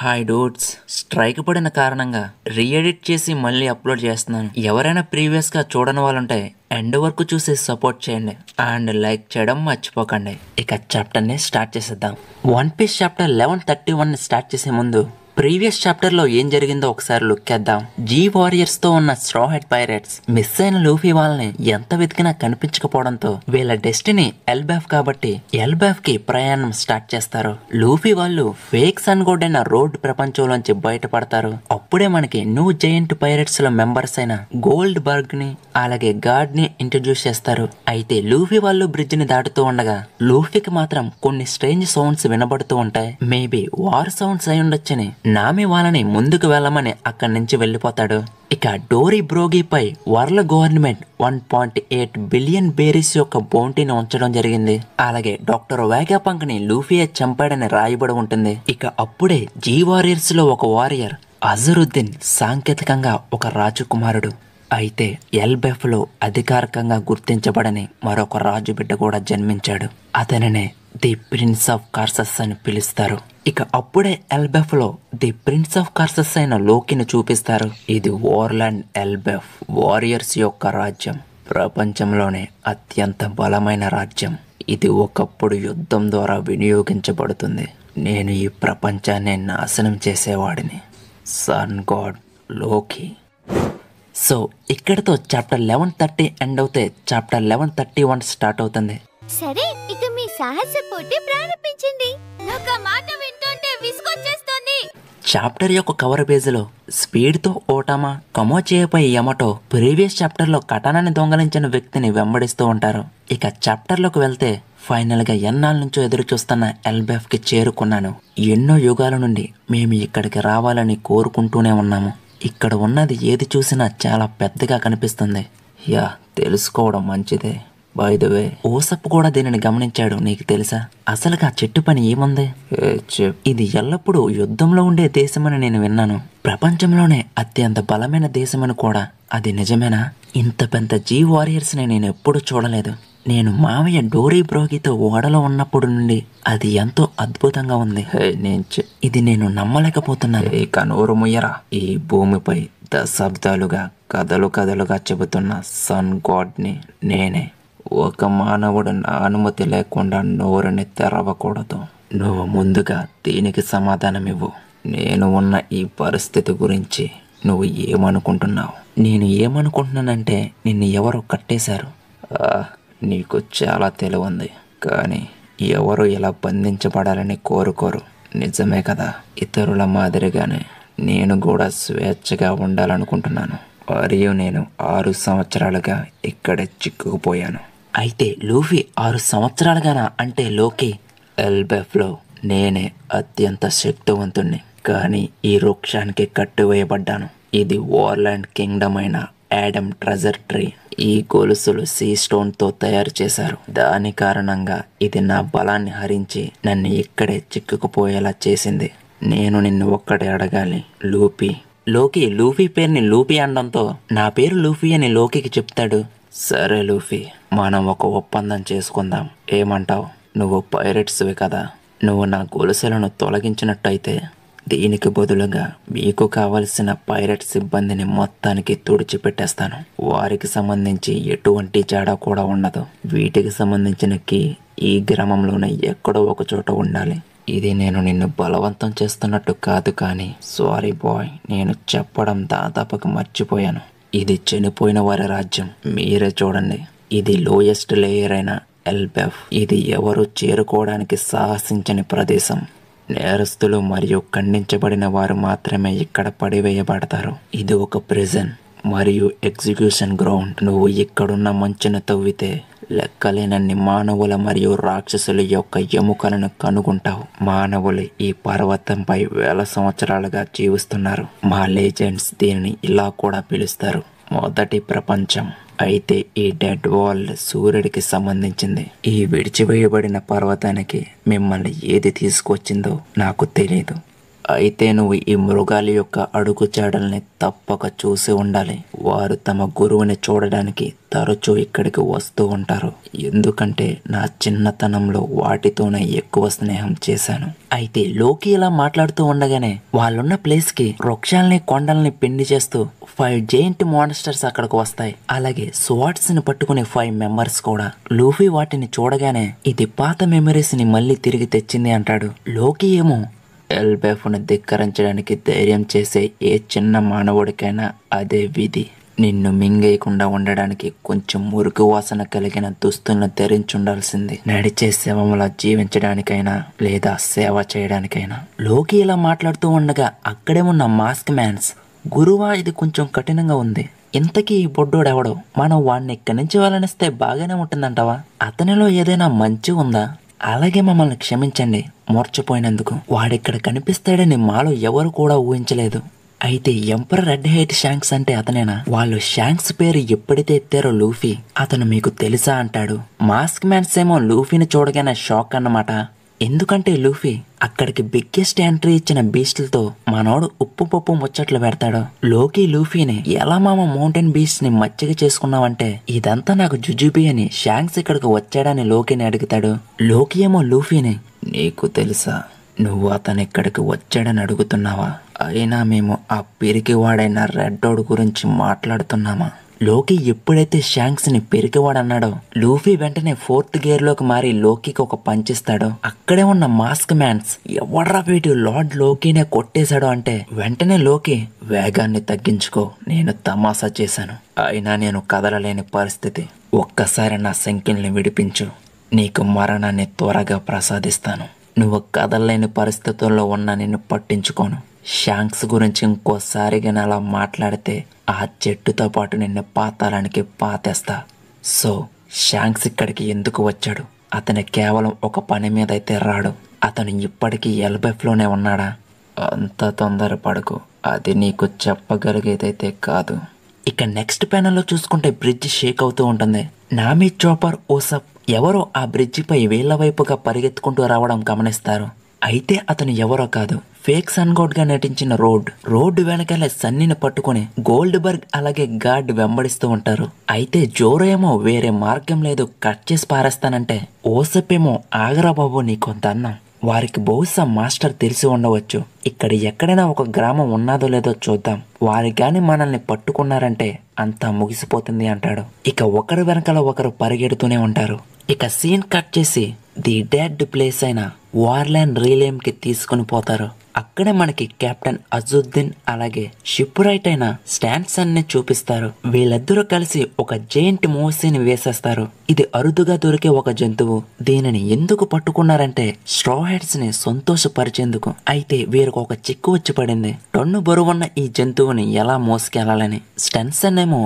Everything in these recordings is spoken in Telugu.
హాయ్ డూడ్స్, స్ట్రైక్ పడిన కారణంగా రీఎడిట్ చేసి మళ్ళీ అప్లోడ్ చేస్తున్నాను. ఎవరైనా ప్రీవియస్ గా చూడని వాళ్ళుంటే ఎండ్ వరకు చూసి సపోర్ట్ చేయండి అండ్ లైక్ చేయడం మర్చిపోకండి. ఇక చాప్టర్ ని స్టార్ట్ చేసేద్దాం. వన్ పీస్ చాప్టర్ 1131 స్టార్ట్ చేసే ముందు ప్రీవియస్ చాప్టర్ లో ఏం జరిగిందో ఒకసారి లుక్ చేద్దాం. జీ వారియర్స్ తో ఉన్న స్ట్రా హెడ్ పైరేట్స్ మిస్ అయిన లూఫీ వాళ్ళని ఎంత వెతికినా కనిపించకపోవడంతో వీళ్ళ డెస్టినీ ఎల్బాఫ్ కాబట్టి ఎల్బాఫ్ కి ప్రయాణం స్టార్ట్ చేస్తారు. లూఫీ వాళ్ళు ఫేక్ సన్ గోడ్ అయిన రోడ్ ప్రపంచంలోంచి బయటపడతారు. అప్పుడే మనకి న్యూ జైంట్ పైరేట్స్ లో మెంబర్స్ అయిన గోల్డ్ బర్గ్ ని అలాగే గార్డ్ ని ఇంట్రడ్యూస్ చేస్తారు. అయితే లూఫీ వాళ్ళు బ్రిడ్జ్ ని దాటుతూ ఉండగా లూఫీకి మాత్రం కొన్ని స్ట్రేంజ్ సౌండ్స్ వినబడుతూ ఉంటాయి. మేబీ వార్ సౌండ్స్ అయి ఉండొచ్చని నామి వాళ్ళని ముందుకు వెళ్ళమని అక్కడి నుంచి వెళ్ళిపోతాడు. ఇక డోరీ బ్రోగీపై వరల్డ్ గవర్నమెంట్ 1.8 బిలియన్ బేరీస్ యొక్క బౌంటీని ఉంచడం జరిగింది. అలాగే డాక్టర్ వేగాపంక్ ని లూఫీయే చంపాడని రాయబడి ఉంటుంది. ఇక అప్పుడే జీ వారియర్స్ లో ఒక వారియర్ అజరుద్దీన్ సాంకేతికంగా ఒక రాజకుమారుడు. అయితే ఎల్బెఫ్ లో అధికారికంగా గుర్తించబడని మరొక రాజు బిడ్డ కూడా జన్మించాడు. అతనినే ది ప్రిన్స్ ఆఫ్ కార్సస్ అని పిలుస్తారు. ఇక అప్పుడే ఎల్బెఫ్ లో ది ప్రిన్స్ ఆఫ్ కార్సస్ అయిన లోకిని చూపిస్తారు. ఇది ఓర్లాండ్ ఎల్బెఫ్ వారియర్స్ యొక్క రాజ్యం. ప్రపంచంలోనే అత్యంత బలమైన రాజ్యం. ఇది ఒకప్పుడు యుద్ధం ద్వారా వినియోగించబడుతుంది. నేను ఈ ప్రపంచాన్ని నాశనం చేసేవాడిని. సన్ గాడ్ లోకి. సో ఇక్కడతో చాప్టర్ 1130 ఎండ్ అవుతే చాప్టర్ 1131 స్టార్ట్ అవుతుంది. సరే, ఇక మీ సాహస పోటీ ప్రారంభించండి. నాకు మాట వింటుంటే విసుగొచ్చేస్తుంది. చాప్టర్ యొక్క కవర్ పేజ్ లో స్పీడ్ తో ఓటామా కమోచేయపై యమటో ప్రీవియస్ చాప్టర్ లో కటానాన్ని దొంగలించిన వ్యక్తిని వెంబడిస్తూ ఉంటారు. ఇక చాప్టర్ లోకి వెళ్తే ఫైనల్ గా ఎన్నాళ్ళ నుంచో ఎదురు చూస్తున్న ఎల్బెఫ్ కి చేరుకున్నాను. ఎన్నో యుగాల నుండి మేము ఇక్కడికి రావాలని కోరుకుంటూనే ఉన్నాము. ఇక్కడ ఉన్నది ఏది చూసినా చాలా పెద్దగా కనిపిస్తుంది. యా, తెలుసుకోవడం మంచిదే. బై ద వే, ఓసప్ కూడా దీనిని గమనించాడు. నీకు తెలుసా అసలుగా చెట్టు పని ఏముంది? ఇది ఎల్లప్పుడూ యుద్ధంలో ఉండే దేశమని నేను విన్నాను. ప్రపంచంలోనే అత్యంత బలమైన దేశమని కూడా. అది నిజమేనా? ఇంత పెద్ద జీ వారియర్స్ ని నేను ఎప్పుడు చూడలేదు. నేను మావయ్య డోరీ బ్రోగితో ఓడలో ఉన్నప్పుడు నుండి అది ఎంతో అద్భుతంగా ఉంది. ఇది నేను నమ్మలేకపోతున్నాను. ఇక నోరు ముయ్యరా. ఈ భూమిపై దశాబ్దాలుగా కథలుగా చెబుతున్న సన్ గాడ్ ని నేనే. ఒక మానవుడు నా అనుమతి లేకుండా నోరుని తెరవకూడదు. నువ్వు ముందుగా దీనికి సమాధానం ఇవ్వు. నేను ఉన్న ఈ పరిస్థితి గురించి నువ్వు ఏమనుకుంటున్నావు? నేను ఏమనుకుంటున్నానంటే నిన్ను ఎవరో కట్టేశారు. నీకు చాలా తెలివి ఉంది, కానీ ఎవరు ఇలా బంధించబడాలని కోరుకోరు. నిజమే కదా? ఇతరుల మాదిరిగానే నేను కూడా స్వేచ్ఛగా ఉండాలనుకుంటున్నాను. మరియు నేను 6 సంవత్సరాలుగా ఇక్కడే చిక్కుకుపోయాను. అయితే లూఫీ 6 సంవత్సరాలుగానా? అంటే లోకి ఎల్బెఫ్ లో నేనే అత్యంత శక్తివంతుణ్ణి, కానీ ఈ వృక్షానికి కట్టివేయబడ్డాను. ఇది ఓర్లాండ్ కింగ్డమ్ అయిన యాడమ్ ట్రెజర్ ట్రీ. ఈ గొలుసులు సీ స్టోన్ తో తయారు చేశారు. దాని కారణంగా ఇది నా బలాన్ని హరించి నన్ను ఇక్కడే చిక్కుకుపోయేలా చేసింది. నేను నిన్ను ఒక్కడే అడగాలి, లోకి లూఫీ పేరుని లూఫీ అనడంతో నా పేరు లూఫీ అని లోకికి చెప్తాడు. సరే లూఫీ, మనం ఒక ఒప్పందం చేసుకుందాం. ఏమంటావు? నువ్వు పైరేట్స్వి కదా. నువ్వు నా గొలుసులను తొలగించినట్టయితే దీనికి బదులుగా మీకు కావలసిన పైరేట్ సిబ్బందిని మొత్తానికి తుడిచిపెట్టేస్తాను. వారికి సంబంధించి ఎటువంటి జాడ కూడా ఉండదు. వీటికి సంబంధించిన కీ ఈ గ్రామంలోనే ఎక్కడో ఒక చోట ఉండాలి. ఇది నేను నిన్ను బలవంతం చేస్తున్నట్టు కాదు, కానీ సారీ బాయ్, నేను చెప్పడం దాదాపుగా మర్చిపోయాను. ఇది చనిపోయిన వారి రాజ్యం. మీరే చూడండి. ఇది లోయెస్ట్ లేయర్ అయిన ఎల్బెఫ్. ఇది ఎవరు చేరుకోవడానికి సాహసించని ప్రదేశం. నేరస్తులు మరియు ఖండించబడిన వారు మాత్రమే ఇక్కడ పడివేయబడతారు. ఇది ఒక ప్రిజన్ మరియు ఎగ్జిక్యూషన్ గ్రౌండ్. నువ్వు ఇక్కడున్న మంచును తవ్వితే లెక్కలేనన్ని మానవుల మరియు రాక్షసుల యొక్క ఎముకలను కనుగొంటావు. మానవులు ఈ పర్వతంపై వేల సంవత్సరాలుగా జీవిస్తున్నారు. మా లెజెండ్స్ దీనిని ఇలా కూడా పిలుస్తారు, మొదటి ప్రపంచం. అయితే ఈ డెడ్ వరల్డ్ సూర్యుడికి సంబంధించింది. ఈ విడిచివేయబడిన పర్వతానికి మిమ్మల్ని ఏది తీసుకొచ్చిందో నాకు తెలియదు. అయితే నువ్వు ఈ మృగాల యొక్క అడుగుజాడల్ని తప్పక చూసి ఉండాలి. వారు తమ గురువుని చూడడానికి తరచూ ఇక్కడికి వస్తూ ఉంటారు. ఎందుకంటే నా చిన్నతనంలో వాటితోనే ఎక్కువ స్నేహం చేశాను. అయితే లోకి ఇలా మాట్లాడుతూ ఉండగానే వాళ్ళున్న ప్లేస్ కి వృక్షాలని కొండల్ని పిండి చేస్తూ 5 జెయింట్ మాన్స్టర్స్ అక్కడికి వస్తాయి. అలాగే స్వాట్స్ ని పట్టుకునే 5 మెంబర్స్ కూడా. లూఫీ వాటిని చూడగానే ఇది పాత మెమరీస్ ని మళ్ళీ తిరిగి తెచ్చింది అంటాడు. లోకి ఏమో ఎల్బెఫ్ను ధిక్కరించడానికి ధైర్యం చేసే ఏ చిన్న మానవుడికైనా అదే విధి. నిన్ను మింగేయకుండా ఉండడానికి కొంచెం మురుగు వాసన కలిగిన దుస్తులను ధరించుండాల్సింది. నడిచే శవంలా జీవించడానికైనా లేదా సేవ చేయడానికైనా. లోకి ఇలా మాట్లాడుతూ ఉండగా అక్కడే ఉన్న మాస్క్ మ్యాన్స్, గురువా ఇది కొంచెం కఠినంగా ఉంది. ఇంతకీ ఈ బొడ్డోడెవడో? మనం వాడిని ఇక్కడి నుంచి వెళ్ళనిస్తే బాగానే ఉంటుందంటావా? అతనిలో ఏదైనా మంచి ఉందా? అలాగే మమ్మల్ని క్షమించండి మూర్చపోయినందుకు. వాడిక్కడ కనిపిస్తాడని మాలో ఎవరు కూడా ఊహించలేదు. అయితే ఎంపరర్ రెడ్ హెయిట్ షాంక్స్ అంటే అతనేనా? వాళ్ళు షాంక్స్ పేరు ఎప్పుడైతే ఎత్తారో లూఫీ, అతను మీకు తెలుసా అంటాడు. మాస్క్ మ్యాన్స్ ఏమో లూఫీని చూడగానే షాక్ అన్నమాట. ఎందుకంటే లూఫీ అక్కడికి బిగ్గెస్ట్ ఎంట్రీ ఇచ్చిన బీస్టులతో మనోడు ఉప్పు పప్పు ముచ్చట్లు పెడతాడు. లోకి లూఫీని ఎలా మామ మౌంటైన్ బీస్ట్ ని మచ్చిక చేసుకున్నావంటే ఇదంతా నాకు జుజుబీ అని షాంక్స్ ఇక్కడికి వచ్చాడని లోకిని అడుగుతాడు. లోకి ఏమో లూఫీని, నీకు తెలుసా నువ్వు అతను ఇక్కడికి వచ్చాడని అడుగుతున్నావా? అయినా మేము ఆ పిరికివాడైన రెడ్డోడు గురించి మాట్లాడుతున్నామా? లోకి ఎప్పుడైతే షాంక్స్ ని పెరికివాడన్నాడో లూఫీ వెంటనే 4th గేర్ లోకి మారి లోకికి ఒక పంచిస్తాడు. అక్కడే ఉన్న మాస్క్ మ్యాన్స్ ఎవడ్రా వీటి లార్డ్ లోకినే కొట్టేశాడు అంటే వెంటనే లోకి, వేగాన్ని తగ్గించుకో, నేను తమాషా చేశాను. అయినా నేను కదలలేని పరిస్థితి. ఒక్కసారి నా సంఖ్యల్ని విడిపించు, నీకు మరణాన్ని త్వరగా ప్రసాదిస్తాను. నువ్వు కదలలేని పరిస్థితుల్లో ఉన్న నిన్ను పట్టించుకోను. షాంక్స్ గురించి ఇంకోసారిగా అలా మాట్లాడితే ఆ చెట్టుతో పాటు నిన్ను పాతాళానికి పాతేస్తా. సో షాంక్స్ ఇక్కడికి ఎందుకు వచ్చాడు? అతను కేవలం ఒక పని మీద అయితే రాడు. అతను ఇప్పటికీ ఎల్బెఫ్లోనే ఉన్నాడా? అంత తొందరపడకు, అది నీకు చెప్పగలిగేదైతే కాదు. ఇక నెక్స్ట్ ప్యానెల్లో చూసుకుంటే బ్రిడ్జ్ షేక్ అవుతూ ఉంటుంది. నామీ చాపర్ ఓసప్ ఎవరో ఆ బ్రిడ్జిపై వీళ్ల వైపుగా పరిగెత్తుకుంటూ రావడం గమనిస్తారు. అయితే అతను ఎవరో కాదు, ఫేక్ సన్ గోడ్ గా నటించిన రోడ్డు వెనకాల సన్నీని పట్టుకుని గోల్డ్బర్గ్ అలాగే గార్డ్ వెంబడిస్తూ ఉంటారు. అయితే జోరో ఏమో వేరే మార్గం లేదు, కట్ చేసి పారేస్తానంటే ఓసప్ ఏమో ఆగరా బాబు నీకు దన్నం. వారికి బహుశా మాస్టర్ తెలిసి ఉండవచ్చు. ఇక్కడ ఎక్కడైనా ఒక గ్రామం ఉన్నాదో లేదో చూద్దాం. వారి గాని మనల్ని పట్టుకున్నారంటే అంతా ముగిసిపోతుంది అంటాడు. ఇక ఒకరి వెనకాల ఒకరు పరిగెడుతూనే ఉంటారు. ఇక సీన్ కట్ చేసి ది డెడ్ ప్లేస్ అయిన వార్లాండ్ రీలేమ్ కి తీసుకుని పోతారు. అక్కడే మనకి కెప్టెన్ అజుద్దీన్ అలాగే షిప్ రైట్ అయిన స్టాన్సన్ ని చూపిస్తారు. వీళ్ళిద్దరూ కలిసి ఒక జెయింట్ మోసీని వేసేస్తారు. ఇది అరుదుగా దొరికే ఒక జంతువు. దీనిని ఎందుకు పట్టుకున్నారంటే స్ట్రా హెడ్స్ ని సంతోషపరిచేందుకు. అయితే వీరికి ఒక చిక్కు వచ్చి పడింది. టన్ను బరువున్న ఈ జంతువుని ఎలా మోసుకెళ్లాలని. స్టాన్సన్ ఏమో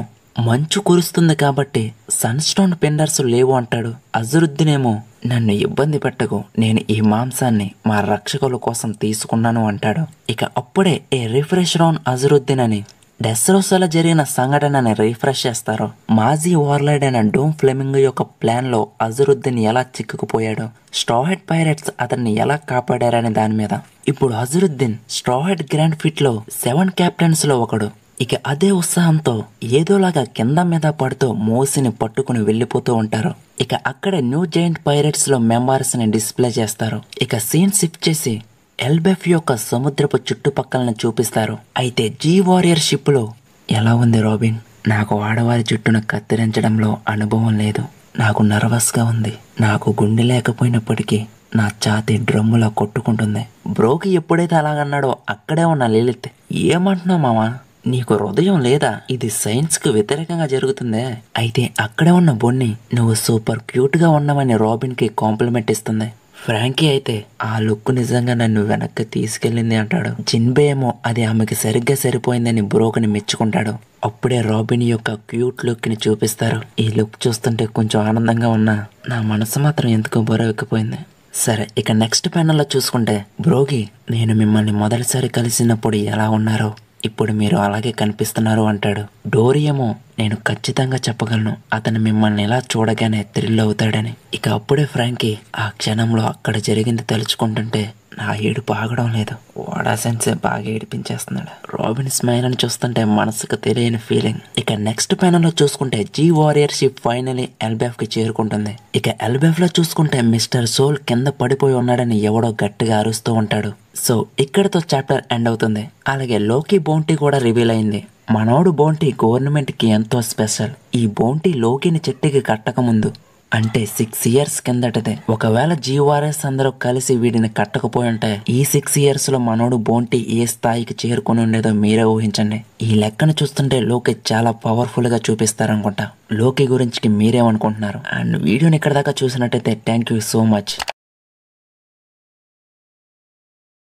మంచు కురుస్తుంది కాబట్టి సన్ స్టోన్ పెండర్స్ లేవు అంటాడు. అజరుద్దీన్ ఏమో నన్ను ఇబ్బంది పెట్టకు, నేను ఈ మాంసాన్ని మా రక్షకుల కోసం తీసుకున్నాను అంటాడు. ఇక అప్పుడే ఏ రిఫ్రెష్ రౌన్ అజరుద్దీన్ అని డెస్రోసాలో జరిగిన సంఘటనని రిఫ్రెష్ చేస్తారు. మాజీ వార్లైడ్ అయిన డోమ్ ఫ్లెమింగ్ యొక్క ప్లాన్ లో అజరుద్దీన్ ఎలా చిక్కుకుపోయాడో, స్ట్రాహెడ్ పైరేట్స్ అతన్ని ఎలా కాపాడారనే దాని మీద. ఇప్పుడు అజరుద్దీన్ స్ట్రాహెడ్ గ్రాండ్ ఫిట్ లో 7 కెప్టెన్స్ లో ఒకడు. ఇక అదే ఉత్సాహంతో ఏదోలాగా కింద మీద పడుతూ మోసిని పట్టుకుని వెళ్ళిపోతూ ఉంటారు. ఇక అక్కడే న్యూ జైంట్ పైరేట్స్ లో మెంబర్స్ ని డిస్ప్లే చేస్తారు. ఇక సీన్ షిఫ్ట్ చేసి ఎల్బెఫ్ యొక్క సముద్రపు చుట్టుపక్కలను చూపిస్తారు. అయితే జీ వారియర్ షిప్ లో ఎలా ఉంది రాబిన్? నాకు ఆడవారి జుట్టును కత్తిరించడంలో అనుభవం లేదు. నాకు నర్వస్ గా ఉంది. నాకు గుండె లేకపోయినప్పటికీ నా ఛాతీ డ్రమ్ములా కొట్టుకుంటుంది. బ్రోకి ఎప్పుడైతే అలాగన్నాడో అక్కడే ఉన్న లిలిత్, ఏమంటున్నావు మామా, నీకు హృదయం లేదా? ఇది సైన్స్ కు వ్యతిరేకంగా జరుగుతుందే. అయితే అక్కడే ఉన్న బొన్ని, నువ్వు సూపర్ క్యూట్ గా ఉన్నావని రాబిన్ కి కాంప్లిమెంట్ ఇస్తుంది. ఫ్రాంకీ అయితే ఆ లుక్ నిజంగా నన్ను వెనక్కి తీసుకెళ్ళింది అంటాడు. జిన్బే ఏమో అది ఆమెకి సరిగ్గా సరిపోయిందని బ్రోకని మెచ్చుకుంటాడు. అప్పుడే రాబిన్ యొక్క క్యూట్ లుక్ ని చూపిస్తారు. ఈ లుక్ చూస్తుంటే కొంచెం ఆనందంగా ఉన్నా నా మనసు మాత్రం ఎందుకో బరువెక్కిపోయింది. సరే, ఇక నెక్స్ట్ ప్యానెల్లో చూసుకుంటే బ్రోగి, నేను మిమ్మల్ని మొదటిసారి కలిసినప్పుడు ఎలా ఉన్నారో ఇప్పుడు మీరు అలాగే కనిపిస్తున్నారు అంటాడు. డోరీ ఏమో, నేను ఖచ్చితంగా చెప్పగలను అతను మిమ్మల్ని ఇలా చూడగానే థ్రిల్ అవుతాడని. ఇక అప్పుడే ఫ్రాంకీ, ఆ క్షణంలో అక్కడ జరిగింది తలుచుకుంటుంటే నా ఏడుపు ఆగడం లేదు. వాడా సెన్సే బాగా ఏడిపించేస్తున్నాడు. రాబిన్ స్మైల్ అని చూస్తుంటే మనసుకు తెలియని ఫీలింగ్. ఇక నెక్స్ట్ ప్యానల్ లో చూసుకుంటే జీ వారియర్ షిప్ ఫైనలీ ఎల్బెఫ్ కి చేరుకుంటుంది. ఇక ఎల్బెఫ్ లో చూసుకుంటే మిస్టర్ సోల్ కింద పడిపోయి ఉన్నాడని ఎవడో గట్టిగా అరుస్తూ ఉంటాడు. సో ఇక్కడతో చాప్టర్ ఎండ్ అవుతుంది. అలాగే లోకి బౌంటీ కూడా రివీల్ అయింది. మనోడు బౌంటీ గవర్నమెంట్ కి ఎంతో స్పెషల్. ఈ బౌంటీ లోకిని చెట్టుకి కట్టక ముందు అంటే 6 years కిందటదే. ఒకవేళ జీవారెస్ అందరూ కలిసి వీడిని కట్టకపోయి ఉంటే ఈ 6 years లో మనోడు బౌంటీ ఏ స్థాయికి చేరుకుని ఉండేదో మీరే ఊహించండి. ఈ లెక్కను చూస్తుంటే లోకి చాలా పవర్ఫుల్ గా చూపిస్తారనుకుంటా. లోకి గురించి మీరేమనుకుంటున్నారు? అండ్ వీడియోని ఇక్కడ దాకా చూసినట్టయితే థ్యాంక్ యూ సో మచ్.